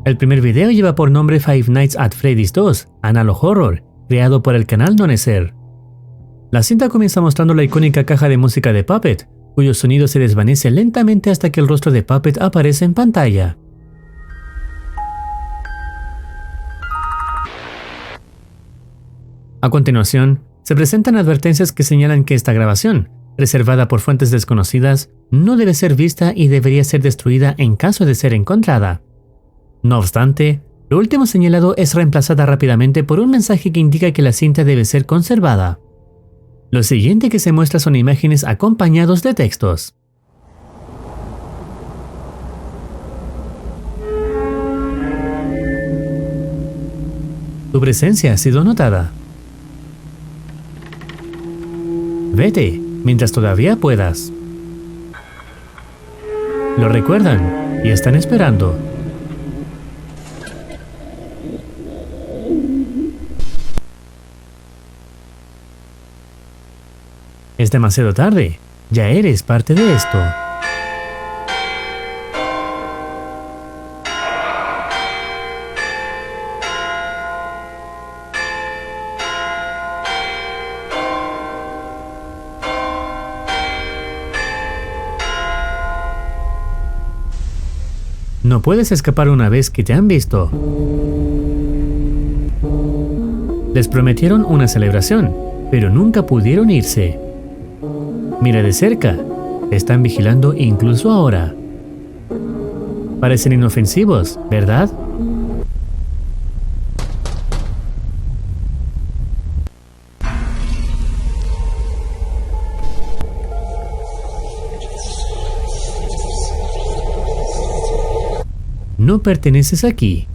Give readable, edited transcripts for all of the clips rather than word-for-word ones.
El primer video lleva por nombre Five Nights at Freddy's 2, Analog Horror, creado por el canal Noneser. La cinta comienza mostrando la icónica caja de música de Puppet, cuyo sonido se desvanece lentamente hasta que el rostro de Puppet aparece en pantalla. A continuación, se presentan advertencias que señalan que esta grabación, reservada por fuentes desconocidas, no debe ser vista y debería ser destruida en caso de ser encontrada. No obstante, lo último señalado es reemplazada rápidamente por un mensaje que indica que la cinta debe ser conservada. Lo siguiente que se muestra son imágenes acompañados de textos. Tu presencia ha sido notada. Vete, mientras todavía puedas. Lo recuerdan y están esperando. Es demasiado tarde, ya eres parte de esto. No puedes escapar una vez que te han visto. Les prometieron una celebración, pero nunca pudieron irse. Mira de cerca, están vigilando incluso ahora. Parecen inofensivos, ¿verdad? No perteneces aquí.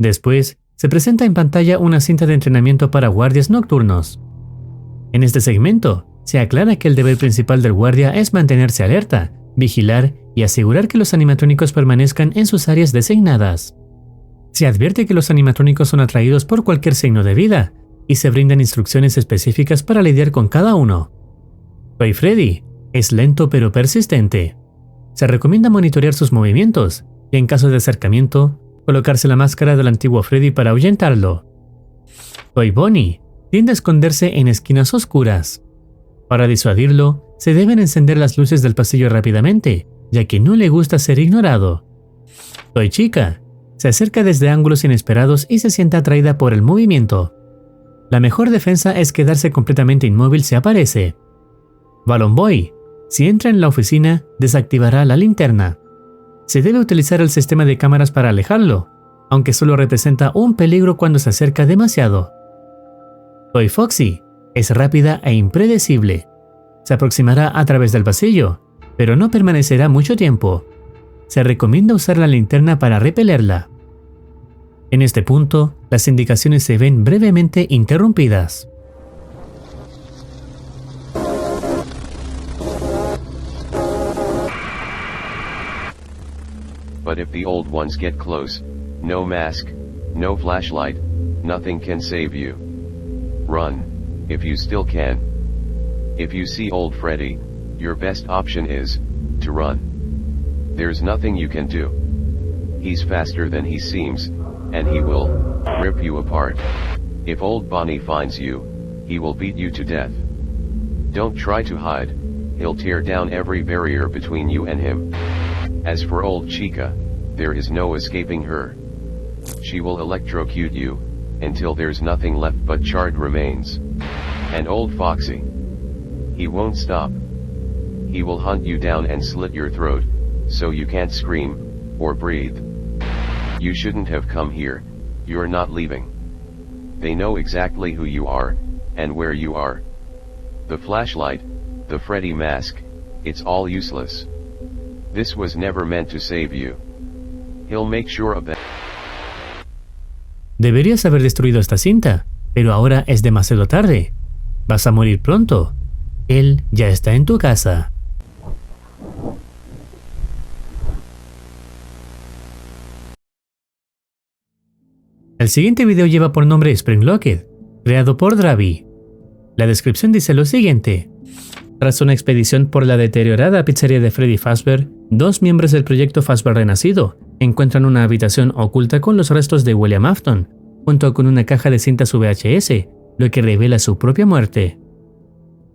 Después, se presenta en pantalla una cinta de entrenamiento para guardias nocturnos. En este segmento, se aclara que el deber principal del guardia es mantenerse alerta, vigilar y asegurar que los animatrónicos permanezcan en sus áreas designadas. Se advierte que los animatrónicos son atraídos por cualquier signo de vida, y se brindan instrucciones específicas para lidiar con cada uno. Toy Freddy es lento pero persistente. Se recomienda monitorear sus movimientos, y en caso de acercamiento, colocarse la máscara del antiguo Freddy para ahuyentarlo. Toy Bonnie tiende a esconderse en esquinas oscuras. Para disuadirlo, se deben encender las luces del pasillo rápidamente, ya que no le gusta ser ignorado. Toy Chica se acerca desde ángulos inesperados y se siente atraída por el movimiento. La mejor defensa es quedarse completamente inmóvil si aparece. Balloon Boy, si entra en la oficina, desactivará la linterna. Se debe utilizar el sistema de cámaras para alejarlo, aunque solo representa un peligro cuando se acerca demasiado. Toy Foxy es rápida e impredecible. Se aproximará a través del pasillo, pero no permanecerá mucho tiempo. Se recomienda usar la linterna para repelerla. En este punto, las indicaciones se ven brevemente interrumpidas. But if the old ones get close, no mask, no flashlight, nothing can save you. Run, if you still can. If you see old Freddy, your best option is to run. There's nothing you can do. He's faster than he seems, and he will rip you apart. If old Bonnie finds you, he will beat you to death. Don't try to hide, he'll tear down every barrier between you and him. As for old Chica, there is no escaping her. She will electrocute you, until there's nothing left but charred remains. And old Foxy, he won't stop. He will hunt you down and slit your throat, so you can't scream, or breathe. You shouldn't have come here, you're not leaving. They know exactly who you are, and where you are. The flashlight, the Freddy mask, it's all useless. This was never meant to save you. He'll make sure of that. Deberías haber destruido esta cinta, pero ahora es demasiado tarde. Vas a morir pronto. Él ya está en tu casa. El siguiente video lleva por nombre Spring Locked, creado por Dravi. La descripción dice lo siguiente. Tras una expedición por la deteriorada pizzería de Freddy Fazbear, dos miembros del proyecto Fazbear Renacido encuentran una habitación oculta con los restos de William Afton, junto con una caja de cintas VHS, lo que revela su propia muerte.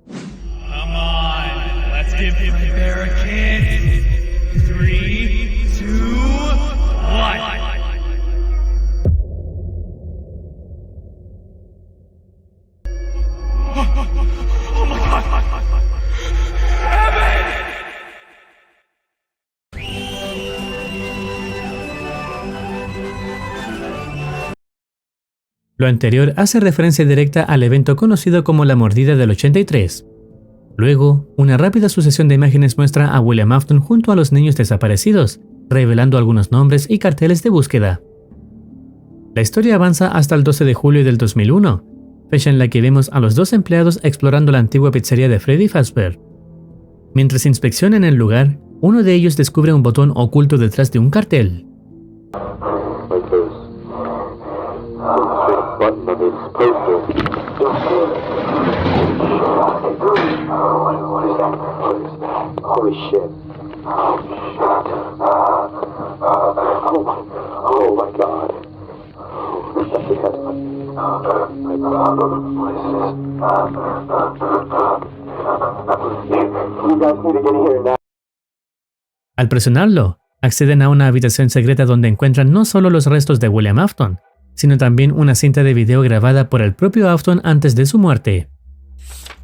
Come on, let's give Fazbear a kiss. 3, 2, 1. Oh my God! Lo anterior hace referencia directa al evento conocido como la mordida del 83. Luego, una rápida sucesión de imágenes muestra a William Afton junto a los niños desaparecidos, revelando algunos nombres y carteles de búsqueda. La historia avanza hasta el 12 de julio del 2001, fecha en la que vemos a los dos empleados explorando la antigua pizzería de Freddy Fazbear. Mientras inspeccionan el lugar, uno de ellos descubre un botón oculto detrás de un cartel. Al presionarlo, acceden a una habitación secreta donde encuentran no solo los restos de William Afton, sino también una cinta de video grabada por el propio Afton antes de su muerte.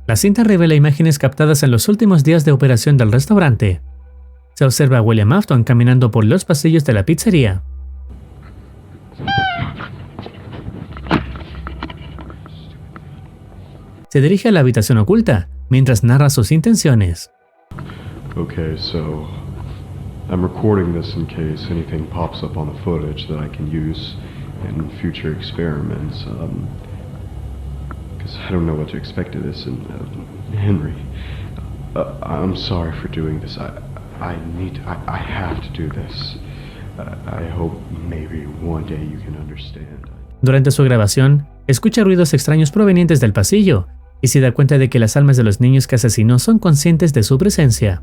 La cinta revela imágenes captadas en los últimos días de operación del restaurante. Se observa a William Afton caminando por los pasillos de la pizzería. Se dirige a la habitación oculta, mientras narra sus intenciones. Okay, so I'm recording this in case anything pops up on the footage that I can use in future experiments. Because I don't know what to expect of this. And Henry, I'm sorry for doing this. I have to do this. I hope maybe one day you can understand. Durante su grabación, escucha ruidos extraños provenientes del pasillo y se da cuenta de que las almas de los niños que asesinó son conscientes de su presencia.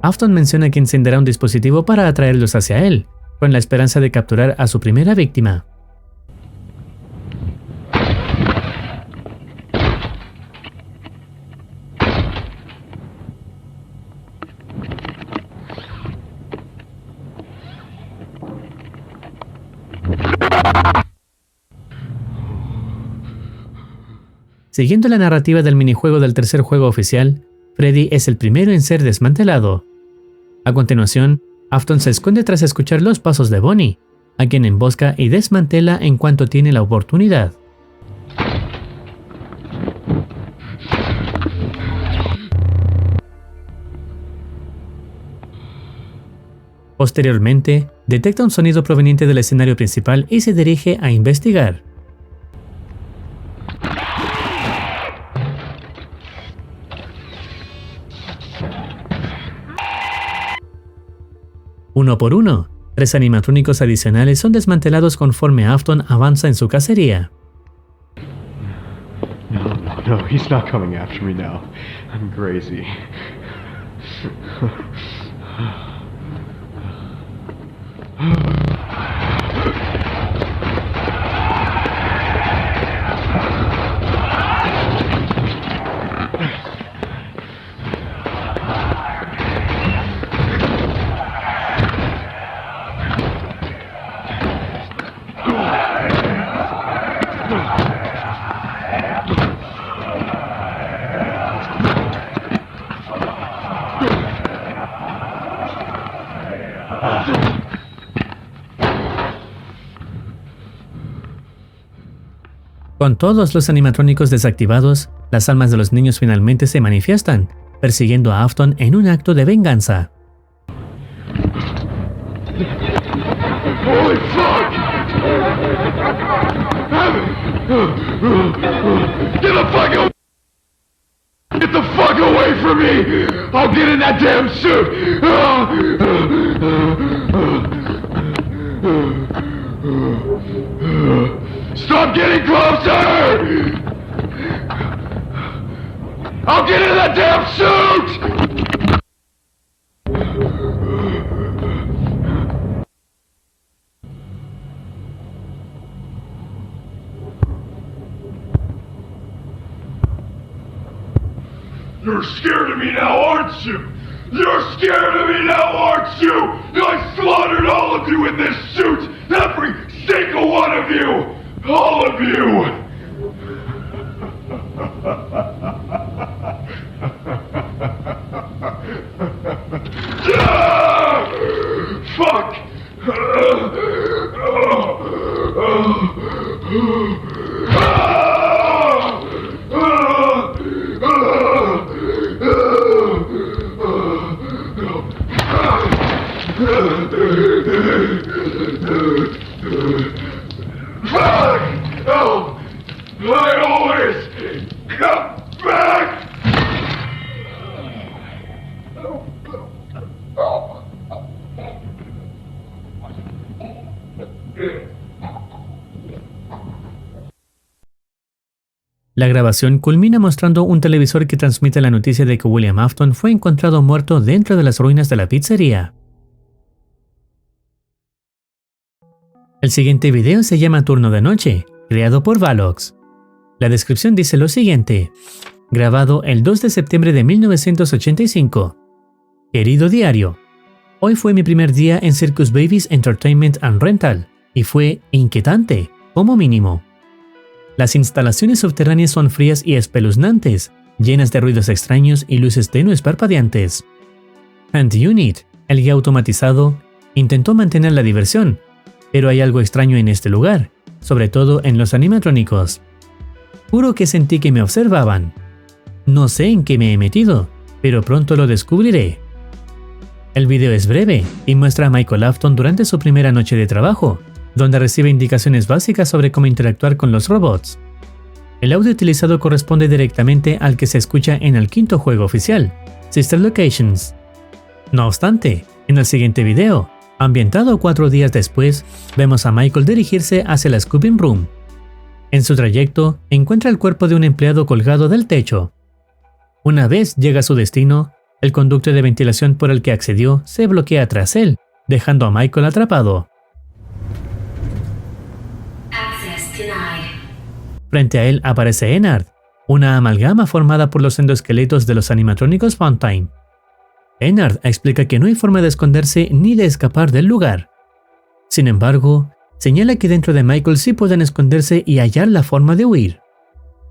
Afton menciona que encenderá un dispositivo para atraerlos hacia él, con la esperanza de capturar a su primera víctima. Siguiendo la narrativa del minijuego del tercer juego oficial, Freddy es el primero en ser desmantelado. A continuación, Afton se esconde tras escuchar los pasos de Bonnie, a quien embosca y desmantela en cuanto tiene la oportunidad. Posteriormente, detecta un sonido proveniente del escenario principal y se dirige a investigar. Uno por uno, 3 animatrónicos adicionales son desmantelados conforme Afton avanza en su cacería. No, he's not coming after me now. I'm crazy. Con todos los animatrónicos desactivados, las almas de los niños finalmente se manifiestan, persiguiendo a Afton en un acto de venganza. Holy fuck! Get the fuck away from me! I'll get in that damn suit! Stop getting closer! I'll get in that damn suit! You're scared of me now, aren't you? You're scared of me now, aren't you? I slaughtered all of you in this suit! Every single one of you! All of you! Fuck! Fuck! Oh! I always come back! La grabación culmina mostrando un televisor que transmite la noticia de que William Afton fue encontrado muerto dentro de las ruinas de la pizzería. El siguiente video se llama Turno de Noche, creado por Valox. La descripción dice lo siguiente: grabado el 2 de septiembre de 1985. Querido diario, hoy fue mi primer día en Circus Babies Entertainment and Rental, y fue inquietante, como mínimo. Las instalaciones subterráneas son frías y espeluznantes, llenas de ruidos extraños y luces tenues parpadeantes. Hand Unit, el guía automatizado, intentó mantener la diversión, pero hay algo extraño en este lugar, sobre todo en los animatrónicos. Juro que sentí que me observaban. No sé en qué me he metido, pero pronto lo descubriré. El video es breve y muestra a Michael Afton durante su primera noche de trabajo, donde recibe indicaciones básicas sobre cómo interactuar con los robots. El audio utilizado corresponde directamente al que se escucha en el quinto juego oficial, Sister Locations. No obstante, en el siguiente video, ambientado 4 días después, vemos a Michael dirigirse hacia la Scooping Room. En su trayecto, encuentra el cuerpo de un empleado colgado del techo. Una vez llega a su destino, el conducto de ventilación por el que accedió se bloquea tras él, dejando a Michael atrapado. Frente a él aparece Ennard, una amalgama formada por los endoesqueletos de los animatrónicos Funtime. Ennard explica que no hay forma de esconderse ni de escapar del lugar. Sin embargo, señala que dentro de Michael sí pueden esconderse y hallar la forma de huir.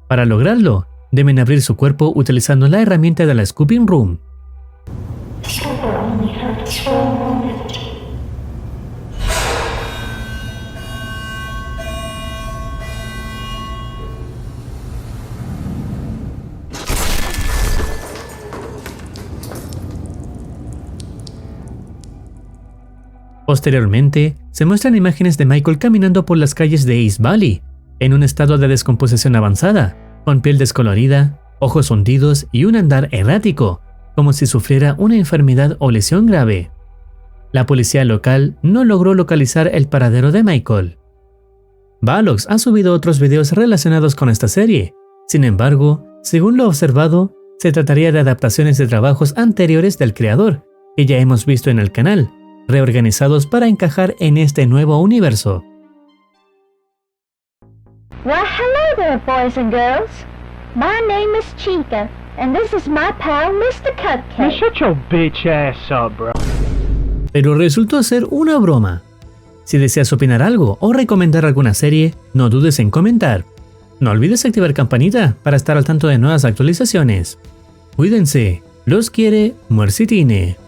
Para lograrlo, deben abrir su cuerpo utilizando la herramienta de la Scooping Room. Posteriormente, se muestran imágenes de Michael caminando por las calles de East Valley, en un estado de descomposición avanzada, con piel descolorida, ojos hundidos y un andar errático, como si sufriera una enfermedad o lesión grave. La policía local no logró localizar el paradero de Michael. Valox ha subido otros videos relacionados con esta serie. Sin embargo, según lo observado, se trataría de adaptaciones de trabajos anteriores del creador, que ya hemos visto en el canal, reorganizados para encajar en este nuevo universo. Well, hello there, boys and girls. My name is Chica, and this is my pal, Mr. Cupcake. Man, shut your bitch ass up, bro. Pero resultó ser una broma. Si deseas opinar algo o recomendar alguna serie, no dudes en comentar. No olvides activar campanita para estar al tanto de nuevas actualizaciones. Cuídense, los quiere Muercitine.